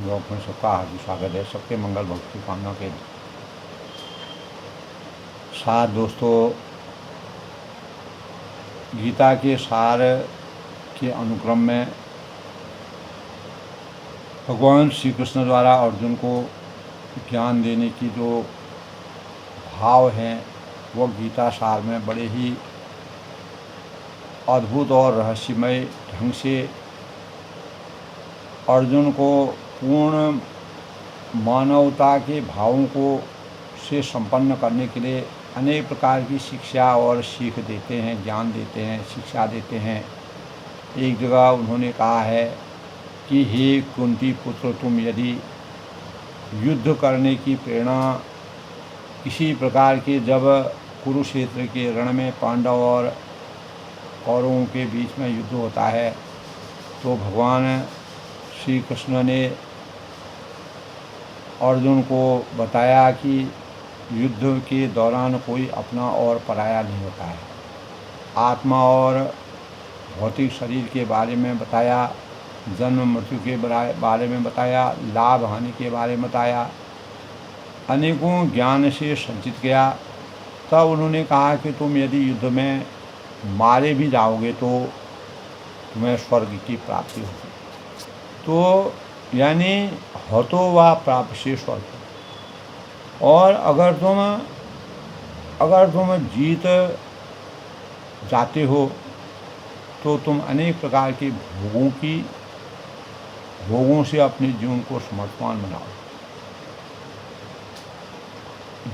लोक में सबका हार्दिक स्वागत है। सबके मंगल भक्त की कामना के साथ दोस्तों, गीता के सार के अनुक्रम में भगवान श्री कृष्ण द्वारा अर्जुन को ज्ञान देने की जो भाव हैं वो गीता सार में बड़े ही अद्भुत और रहस्यमय ढंग से अर्जुन को पूर्ण मानवता के भावों को से संपन्न करने के लिए अनेक प्रकार की शिक्षा और सीख देते हैं, ज्ञान देते हैं, शिक्षा देते हैं। एक जगह उन्होंने कहा है कि हे कुंती पुत्र, तुम यदि युद्ध करने की प्रेरणा किसी प्रकार के जब कुरुक्षेत्र के रण में पांडव और कौरवों के बीच में युद्ध होता है तो भगवान श्री कृष्ण ने अर्जुन को बताया कि युद्ध के दौरान कोई अपना और पराया नहीं होता है। आत्मा और भौतिक शरीर के बारे में बताया, जन्म मृत्यु के बारे में बताया, लाभ हानि के बारे में बताया, अनेकों ज्ञान से संचित किया। तब उन्होंने कहा कि तुम यदि युद्ध में मारे भी जाओगे तो तुम्हें स्वर्ग की प्राप्ति होगी। तो यानी हतो वा प्राप्त से स्वर्ग। और अगर तुम जीत जाते हो तो तुम अनेक प्रकार के भोगों से अपने जीवन को समर्पण बनाओ।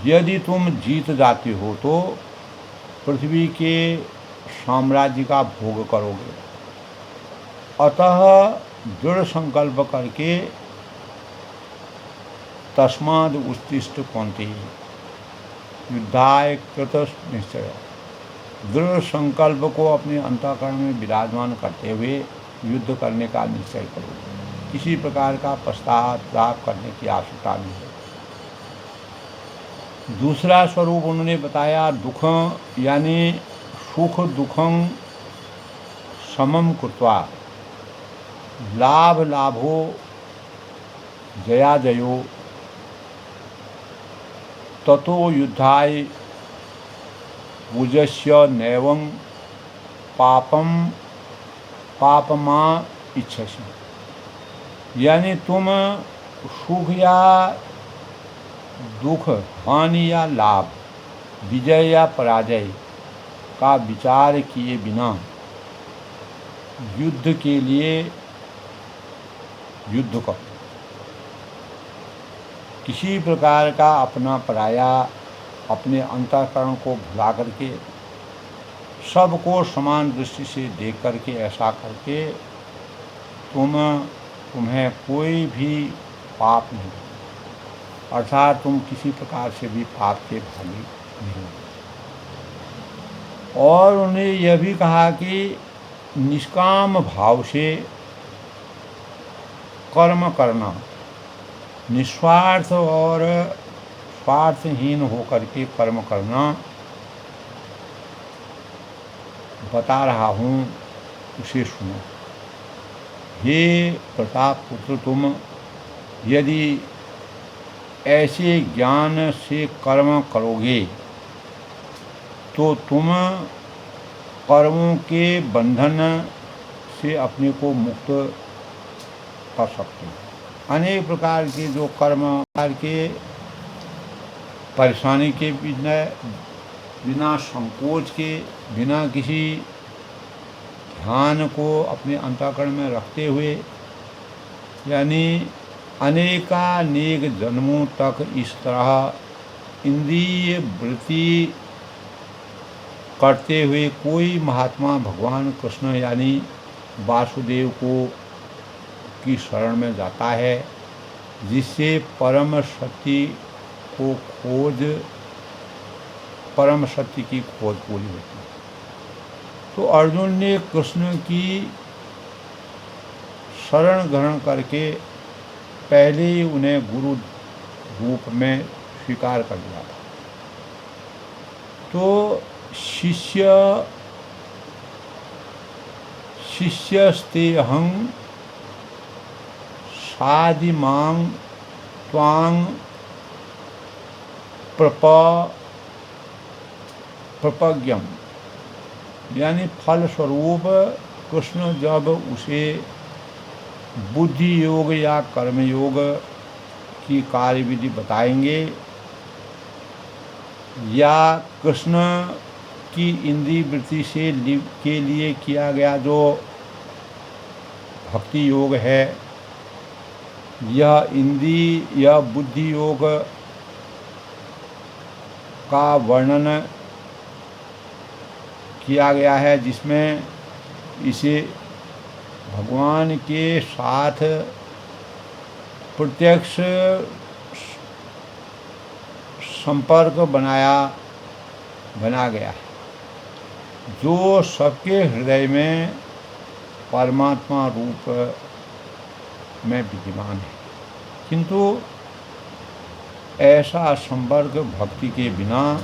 यदि तुम जीत जाते हो तो पृथ्वी के साम्राज्य का भोग करोगे। अतः दृढ़ संकल्प करके तस्माद उत्तिष्ठ कौन्तेय युद्धाय कृत निश्चय। दृढ़ संकल्प को अपने अंतःकरण में विराजमान करते हुए युद्ध करने का निश्चय करो। किसी प्रकार का पश्चाताप करने की आवश्यकता नहीं है। दूसरा स्वरूप उन्होंने बताया दुख, यानी सुख दुखं समम कृत्वा लाभ लाभो जया जयो ततो युद्धाय पूजस्य नैवं पापमा इच्छसि। यानी तुम सुख या दुख, हानि या लाभ, विजय या पराजय का विचार किए बिना युद्ध के लिए युद्ध करो। किसी प्रकार का अपना पराया, अपने अंतःकरण को भुला करके सबको समान दृष्टि से देख करके ऐसा करके तुम्हें कोई भी पाप नहीं, अर्थात तुम किसी प्रकार से भी पाप के भागी नहीं हो। और उन्हें यह भी कहा कि निष्काम भाव से कर्म करना, निस्वार्थ और स्वार्थहीन होकर के कर्म करना बता रहा हूँ, उसे सुनो। हे प्रताप पुत्र, तुम यदि ऐसे ज्ञान से कर्म करोगे तो तुम कर्मों के बंधन से अपने को मुक्त कर सकते हो। अनेक प्रकार के जो कर्म के परेशानी के बिना संकोच के, बिना किसी ध्यान को अपने अंतःकरण में रखते हुए, यानी अनेकानेक जन्मों तक इस तरह इंद्रिय वृत्ति करते हुए कोई महात्मा भगवान कृष्ण यानी वासुदेव की शरण में जाता है, जिससे परम सत्य की खोज पूरी होती है। तो अर्जुन ने कृष्ण की शरण ग्रहण करके पहले ही उन्हें गुरु रूप में स्वीकार कर लिया था। तो शिष्यस्तेऽहं साधि मांग त्वांग प्रपज्ञम, यानी फल स्वरूप कृष्ण जब उसे बुद्धि योग या कर्म योग की कार्य विधि बताएंगे या कृष्ण की इंद्रिय वृत्ति से के लिए किया गया जो भक्ति योग है, यह इंद्रिय या बुद्धि योग का वर्णन किया गया है, जिसमें इसे भगवान के साथ प्रत्यक्ष संपर्क बना गया है, जो सबके हृदय में परमात्मा रूप में विद्यमान है। किंतु ऐसा संपर्क भक्ति के बिना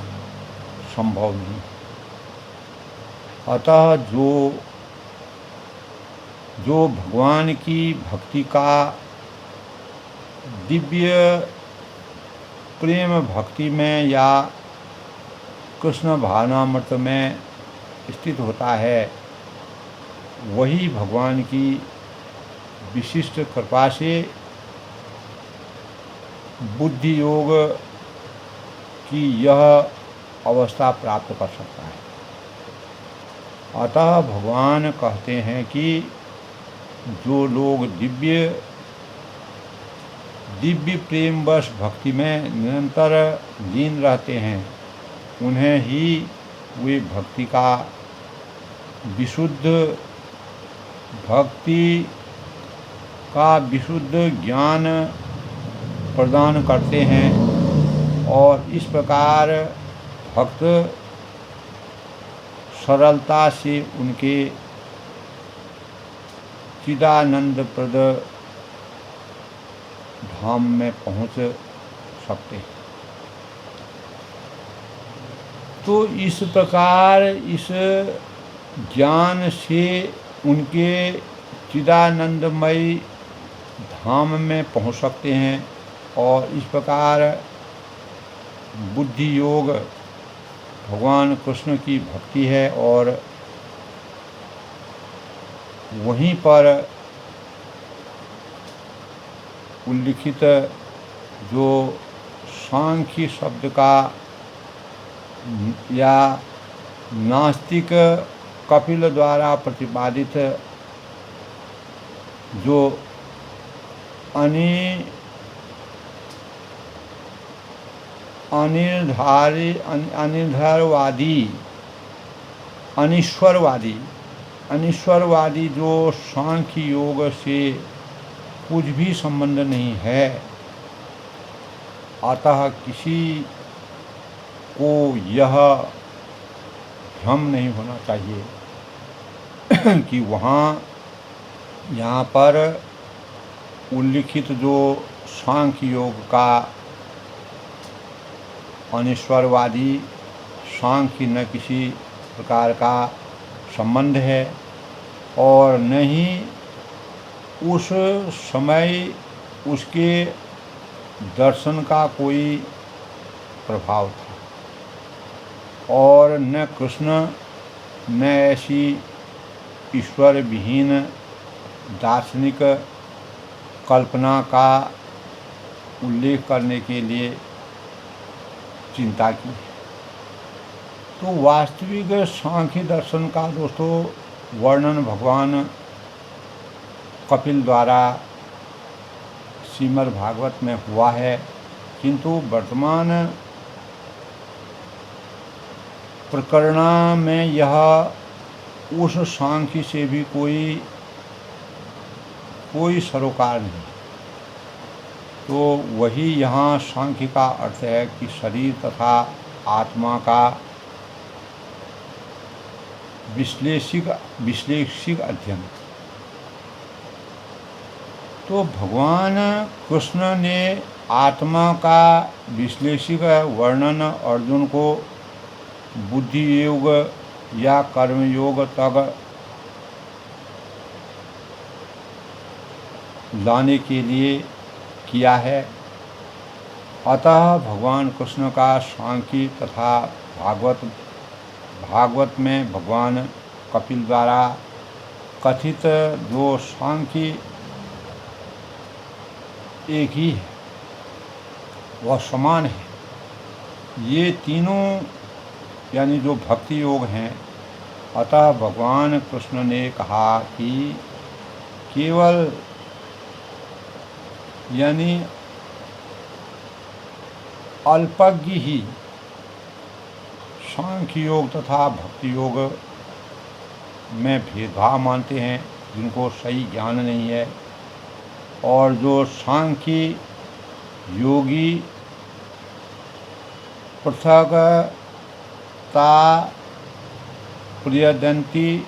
संभव नहीं। अतः जो भगवान की भक्ति का दिव्य प्रेम भक्ति में या कृष्ण भावनामृत में स्थित होता है, वही भगवान की विशिष्ट कृपा से बुद्धि योग की यह अवस्था प्राप्त कर सकता है। अतः भगवान कहते हैं कि जो लोग दिव्य प्रेमवश भक्ति में निरंतर लीन रहते हैं, उन्हें ही वे भक्ति का विशुद्ध ज्ञान प्रदान करते हैं, और इस प्रकार भक्त सरलता से उनके चिदानंदप्रद धाम में पहुंच सकते हैं। तो इस प्रकार इस ज्ञान से उनके चिदानंदमय धाम में पहुंच सकते हैं, और इस प्रकार बुद्धि योग भगवान कृष्ण की भक्ति है, और वहीं पर उल्लिखित जो सांख्य शब्द का या नास्तिक कपिल द्वारा प्रतिपादित जो अनिश्वरवादी जो सांख्य योग से कुछ भी संबंध नहीं है, अतः किसी को यह भ्रम नहीं होना चाहिए कि यहाँ पर उल्लिखित जो सांख्य योग का अनिश्वरवादी सांख्य न किसी प्रकार का संबंध है, और न ही उस समय उसके दर्शन का कोई प्रभाव था, और न कृष्ण न ऐसी ईश्वर विहीन दार्शनिक कल्पना का उल्लेख करने के लिए चिंता की। तो वास्तविक सांख्य दर्शन का दोस्तों वर्णन भगवान कपिल द्वारा श्रीमद् भागवत में हुआ है, किंतु वर्तमान प्रकरण में यह उस सांख्य से भी कोई सरोकार नहीं। तो वही यहाँ सांख्य का अर्थ है कि शरीर तथा आत्मा का विश्लेषिक अध्ययन। तो भगवान कृष्ण ने आत्मा का विश्लेषिक वर्णन अर्जुन को बुद्धि योग या कर्म योग तक लाने के लिए किया है। अतः भगवान कृष्ण का सांख्य तथा भागवत में भगवान कपिल द्वारा कथित जो सांख्य एक ही है, वह समान है। ये तीनों यानी जो भक्ति योग हैं, अतः भगवान कृष्ण ने कहा कि केवल यानी अल्पज्ञ ही सांख्य योग तथा भक्ति योग में भेदभाव मानते हैं, जिनको सही ज्ञान नहीं है। और जो सांख्य योगी पृथकता प्रियदंती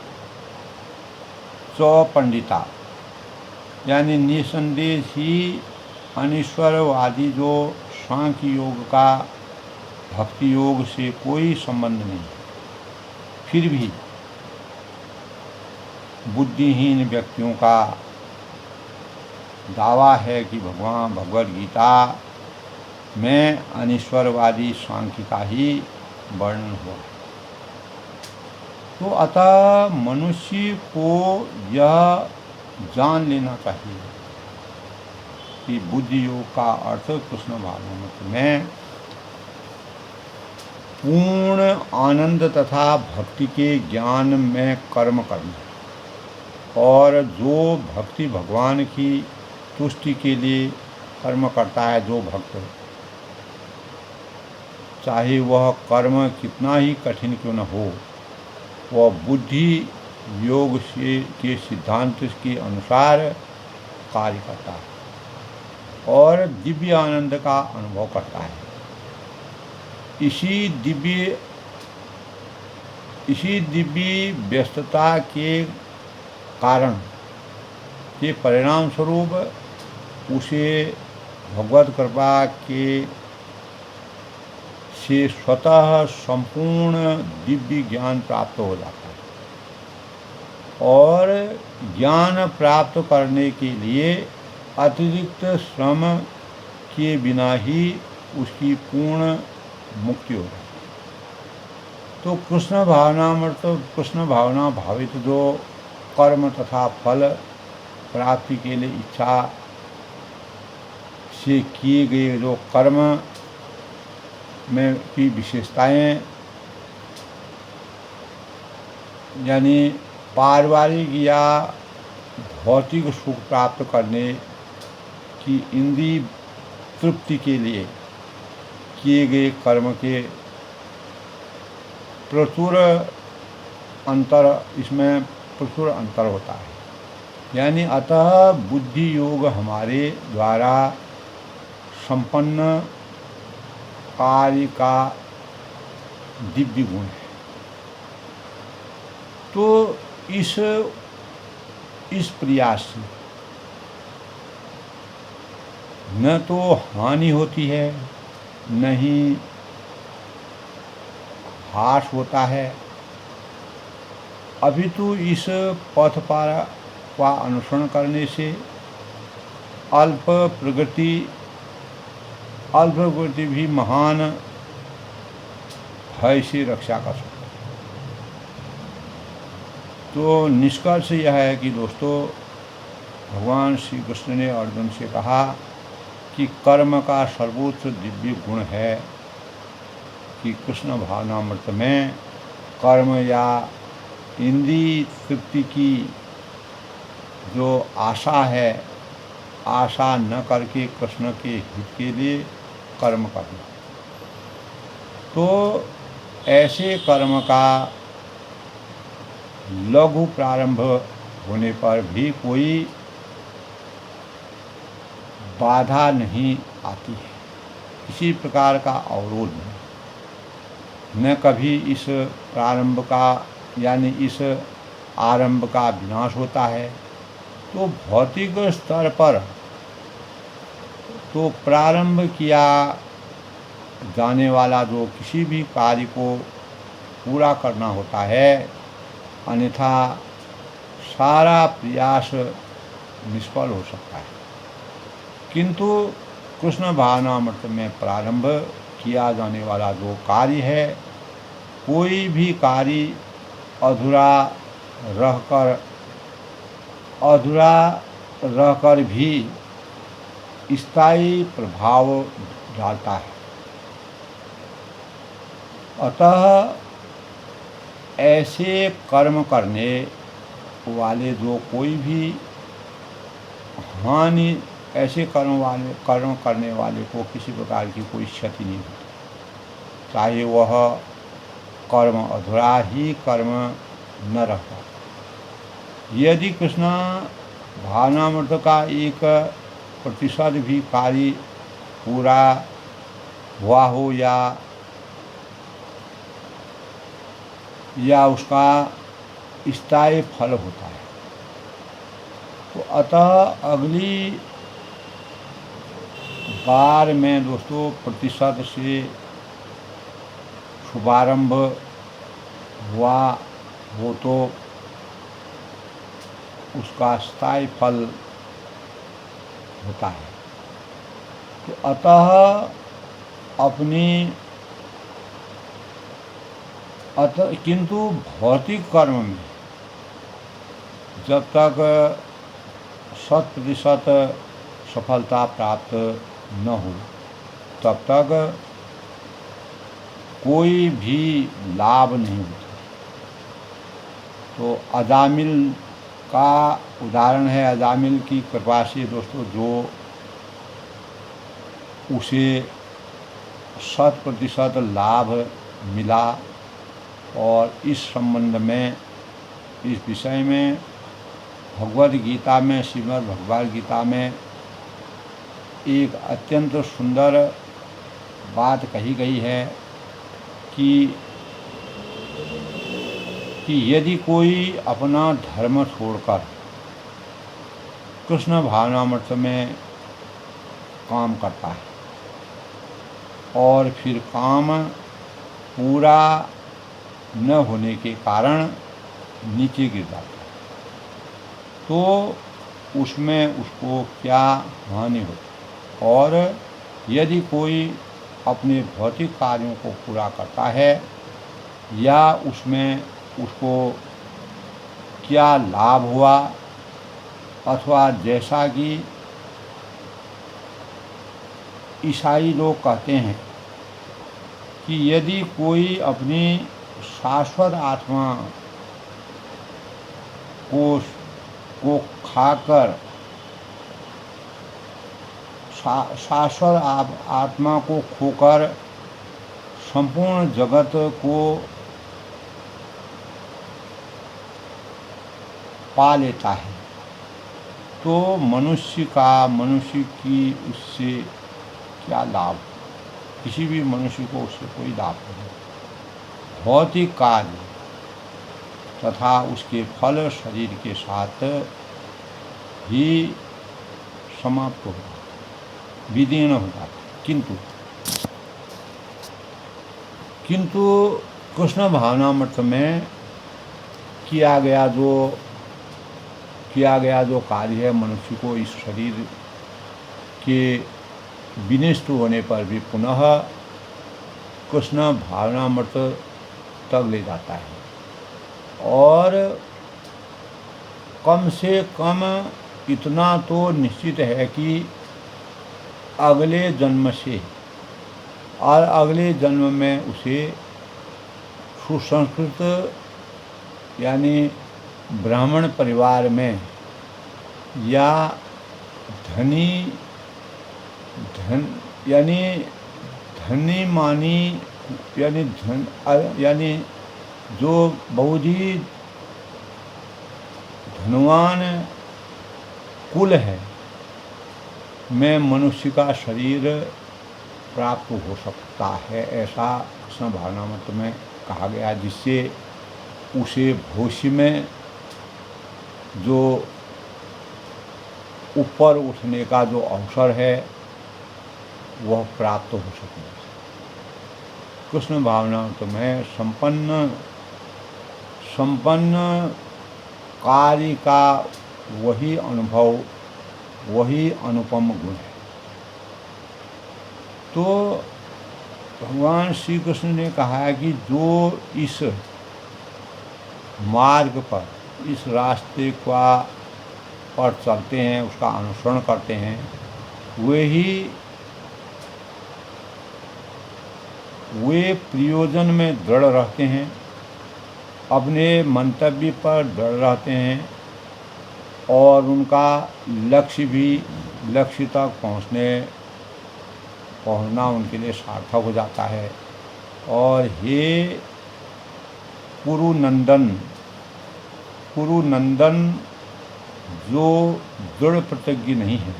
पंडिता यानी निसंदेह ही अनीश्वरवादी जो सांख्य योग का भक्ति योग से कोई संबंध नहीं, फिर भी बुद्धिहीन व्यक्तियों का दावा है कि भगवद गीता में अनीश्वरवादी सांख्य का ही वर्णन हुआ। तो अतः मनुष्य को यह जान लेना चाहिए कि बुद्धि योग का अर्थ कृष्ण भावनामृत में पूर्ण आनंद तथा भक्ति के ज्ञान में कर्म करना। और जो भक्ति भगवान की तुष्टि के लिए कर्म करता है, जो भक्त, चाहे वह कर्म कितना ही कठिन क्यों न हो, वह बुद्धि योग के सिद्धांत के अनुसार कार्य करता है और दिव्य आनंद का अनुभव करता है। इसी दिव्य व्यस्तता के कारण के परिणाम स्वरूप उसे भगवत कृपा के से स्वतः संपूर्ण दिव्य ज्ञान प्राप्त हो जाता है। और ज्ञान प्राप्त करने के लिए अतिरिक्त श्रम के बिना ही उसकी पूर्ण मुक्ति हो जाती है। तो कृष्ण भावना भावित जो कर्म तथा फल प्राप्ति के लिए इच्छा से किए गए जो कर्म में की विशेषताएं यानी पारिवारिक या भौतिक सुख प्राप्त करने की इंद्रिय तृप्ति के लिए किए गए कर्म के इसमें प्रचुर अंतर होता है। यानी अतः बुद्धि योग हमारे द्वारा संपन्न कार्य का दिव्य गुण है। तो इस प्रयास से न तो हानि होती है, न ही ह्रास होता है, अपितु इस पथ का अनुसरण करने से अल्प प्रगति भी महान भय से रक्षा कर सकता है। तो निष्कर्ष यह है कि दोस्तों, भगवान श्री कृष्ण ने अर्जुन से कहा कि कर्म का सर्वोच्च दिव्य गुण है कि कृष्ण भावनामृत में कर्म या इंद्रिय तृप्ति की जो आशा है, आशा न करके कृष्ण के हित के लिए कर्म करना। तो ऐसे कर्म का लघु प्रारंभ होने पर भी कोई बाधा नहीं आती है, किसी प्रकार का अवरोध नहीं। न कभी इस प्रारंभ का यानी इस आरंभ का विनाश होता है। तो भौतिक स्तर पर तो प्रारंभ किया जाने वाला जो किसी भी कार्य को पूरा करना होता है, अन्यथा सारा प्रयास निष्फल हो सकता है। किंतु कृष्ण भावनामृत में प्रारंभ किया जाने वाला जो कार्य है, कोई भी कार्य अधूरा रहकर भी स्थायी प्रभाव डालता है। अतः ऐसे कर्म करने वाले जो कोई भी हानि ऐसे कर्म करने वाले को किसी प्रकार की कोई क्षति नहीं होती, चाहे वह कर्म अधूरा ही कर्म न रहता। यदि कृष्ण भावनामृत का 1% भी कार्य पूरा हुआ हो या उसका स्थायी फल होता है, तो अतः अगली बार में दोस्तों प्रतिशत से शुभारंभ हुआ हो तो उसका स्थायी फल होता है। तो अतः किंतु भौतिक कर्म में जब तक 100% सफलता प्राप्त न हो तब तक कोई भी लाभ नहीं होता। तो अजामिल का उदाहरण है। अजामिल की कृपा से दोस्तों जो उसे 100% लाभ मिला, और इस संबंध में इस विषय में भगवद गीता में श्रीमद् भगवद गीता में एक अत्यंत सुंदर बात कही गई है कि यदि कोई अपना धर्म छोड़कर कृष्ण भावनामृत में काम करता है और फिर काम पूरा न होने के कारण नीचे गिर जाता है, तो उसमें उसको क्या हानि होती। और यदि कोई अपने भौतिक कार्यों को पूरा करता है या उसमें उसको क्या लाभ हुआ, अथवा जैसा कि ईसाई लोग कहते हैं कि यदि कोई अपनी शाश्वत आत्मा को खाकर शाश्वत आत्मा को खोकर संपूर्ण जगत को पा लेता है, तो मनुष्य की उससे क्या लाभ? किसी भी मनुष्य को उससे कोई लाभ नहीं। भौतिक कार्य तथा उसके फल शरीर के साथ ही समाप्त होगा, विदीर्ण होगा। किंतु कृष्ण भावनामृत में किया गया जो कार्य है, मनुष्य को इस शरीर के विनष्ट होने पर भी पुनः कृष्ण भावनामृत तक ले जाता है। और कम से कम इतना तो निश्चित है कि अगले जन्म से और अगले जन्म में उसे सुसंस्कृत यानी ब्राह्मण परिवार में या धनी मानी यानी जो बहुत ही धनवान कुल है में मनुष्य का शरीर प्राप्त हो सकता है, ऐसा कृष्ण भावनामृत में कहा गया, जिससे उसे भविष्य में जो ऊपर उठने का जो अवसर है वह प्राप्त हो सके। कृष्ण भावनामृत में संपन्न कार्य का वही अनुभव, वही अनुपम गुण है। तो भगवान श्री कृष्ण ने कहा है कि जो इस मार्ग पर, इस रास्ते का पर चलते हैं, उसका अनुसरण करते हैं, वे प्रयोजन में दृढ़ रहते हैं, अपने मंतव्य पर दृढ़ रहते हैं और उनका लक्ष्य तक पहुंचना उनके लिए सार्थक हो जाता है। और हे कुरुनंदन जो दृढ़ प्रतिज्ञ नहीं है,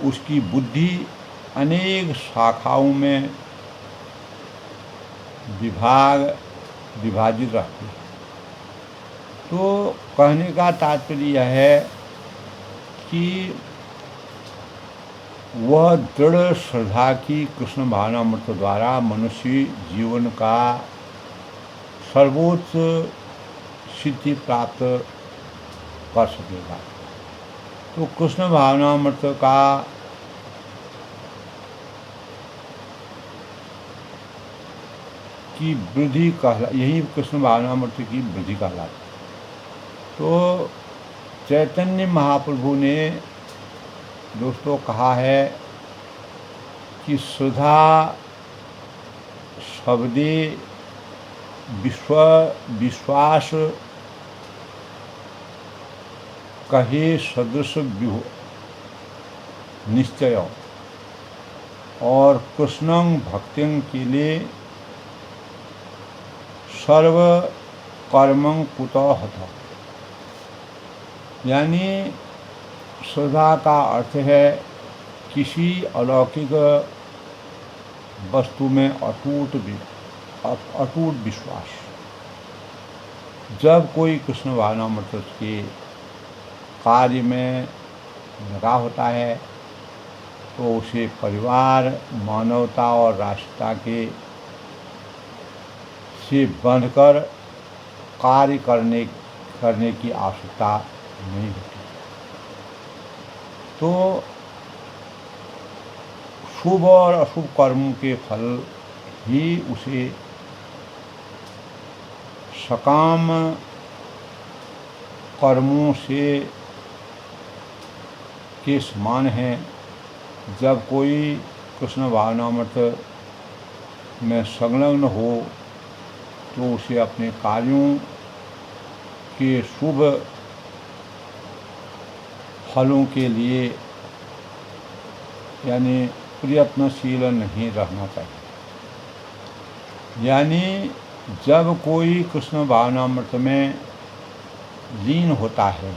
उसकी बुद्धि अनेक शाखाओं में विभाजित रहती है। तो कहने का तात्पर्य यह है कि वह दृढ़ श्रद्धा की कृष्ण भावनामृत द्वारा मनुष्य जीवन का सर्वोच्च सिद्धि प्राप्त कर सकेगा। तो कृष्ण भावनामृत का की वृद्धि यही कृष्ण भावनामृत की वृद्धि कहलाती। तो चैतन्य महाप्रभु ने दोस्तों कहा है कि श्रद्धा शब्दे विश्वास कहे सदृश निश्चय और कृष्णं भक्तिं के लिए सर्व कर्मं कुतो हता। यानी श्रद्धा का अर्थ है किसी अलौकिक वस्तु में अटूट विश्वास। जब कोई कृष्ण भावनामृत के कार्य में लगा होता है तो उसे परिवार, मानवता और राष्ट्रता से बंधकर कार्य करने की आवश्यकता नहीं होती। तो शुभ और अशुभ कर्मों के फल ही उसे सकाम कर्मों के समान हैं। जब कोई कृष्ण भावनामृत में संलग्न हो तो उसे अपने कार्यों के शुभ फलों के लिए यानी प्रयत्नशील नहीं रहना चाहिए। यानी जब कोई कृष्ण भावनामृत में लीन होता है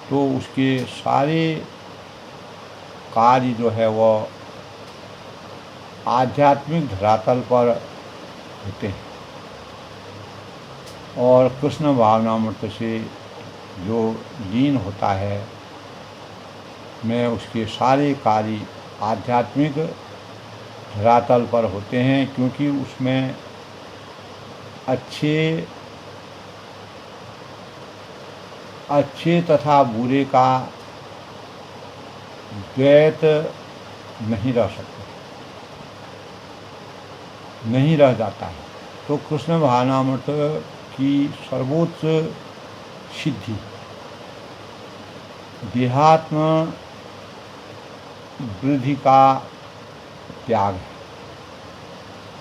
तो उसके सारे कार्य जो है वह आध्यात्मिक धरातल पर होते हैं और कृष्ण भावनामृत से जो लीन होता है में उसके सारे कार्य आध्यात्मिक धरातल पर होते हैं, क्योंकि उसमें अच्छे तथा बुरे का द्वैत नहीं रह जाता है। तो कृष्ण भावनामृत की सर्वोच्च सिद्धि देहात्म वृद्धि का त्याग है,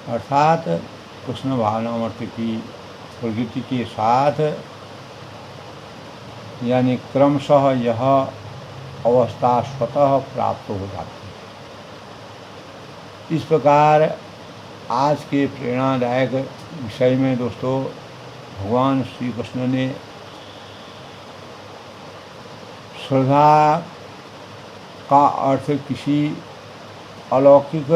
अर्थात कृष्ण भावनामृत की प्रगति के साथ यानी क्रमशः यह अवस्था स्वतः प्राप्त हो जाती है। इस प्रकार आज के प्रेरणादायक विषय में दोस्तों भगवान श्री कृष्ण ने श्रद्धा का अर्थ किसी अलौकिक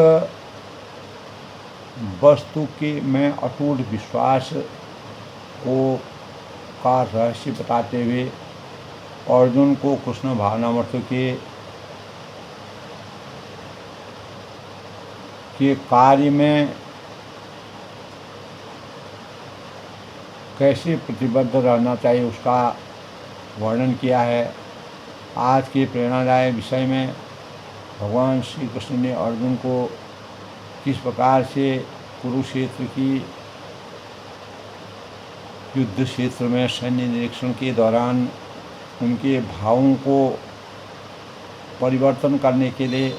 वस्तु में अटूट विश्वास का रहस्य बताते हुए अर्जुन को कृष्ण भावनामृत के कार्य में कैसे प्रतिबद्ध रहना चाहिए उसका वर्णन किया है। आज के प्रेरणादायक विषय में भगवान श्री कृष्ण ने अर्जुन को किस प्रकार से कुरुक्षेत्र की युद्ध क्षेत्र में सैन्य निरीक्षण के दौरान उनके भावों को परिवर्तन करने के लिए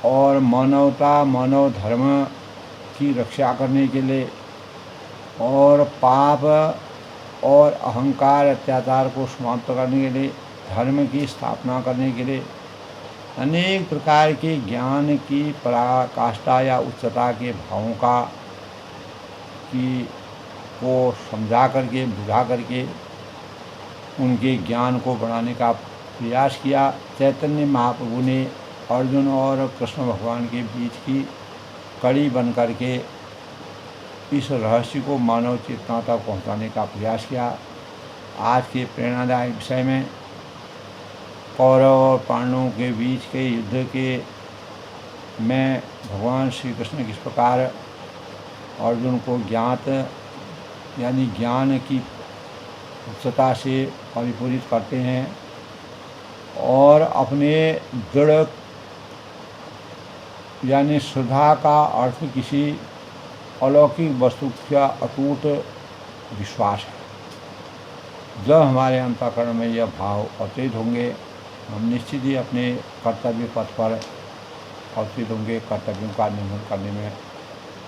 और मानवता मानव धर्म की रक्षा करने के लिए और पाप और अहंकार अत्याचार को समाप्त करने के लिए धर्म की स्थापना करने के लिए अनेक प्रकार के ज्ञान की पराकाष्ठा या उच्चता के भावों को समझा करके बुझा करके उनके ज्ञान को बढ़ाने का प्रयास किया। चैतन्य महाप्रभु ने अर्जुन और कृष्ण भगवान के बीच की कड़ी बन करके इस रहस्य को मानव चेतना तक पहुँचाने का प्रयास किया। आज के प्रेरणादायक विषय में कौरव और पांडवों के बीच के युद्ध के में भगवान श्री कृष्ण किस प्रकार अर्जुन को ज्ञात यानी ज्ञान की उच्चता से परिपूरित करते हैं और अपने दृढ़ यानी श्रद्धा का अर्थ किसी अलौकिक वस्तु का अटूट विश्वास है। जब हमारे अंतःकरण में यह भाव अवतरित होंगे हम निश्चित ही अपने कर्तव्य पथ पर अवतरित होंगे कर्तव्यों का निर्वहन करने में।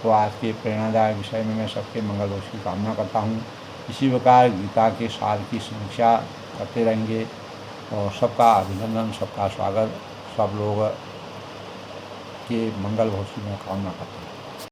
तो आज के प्रेरणादायक विषय में मैं सबके मंगल दोष की कामना करता हूँ। इसी प्रकार गीता के सार की समीक्षा करते रहेंगे और सबका अभिनंदन सबका स्वागत सब लोग के मंगल भविष्य में कामना करता हूँ।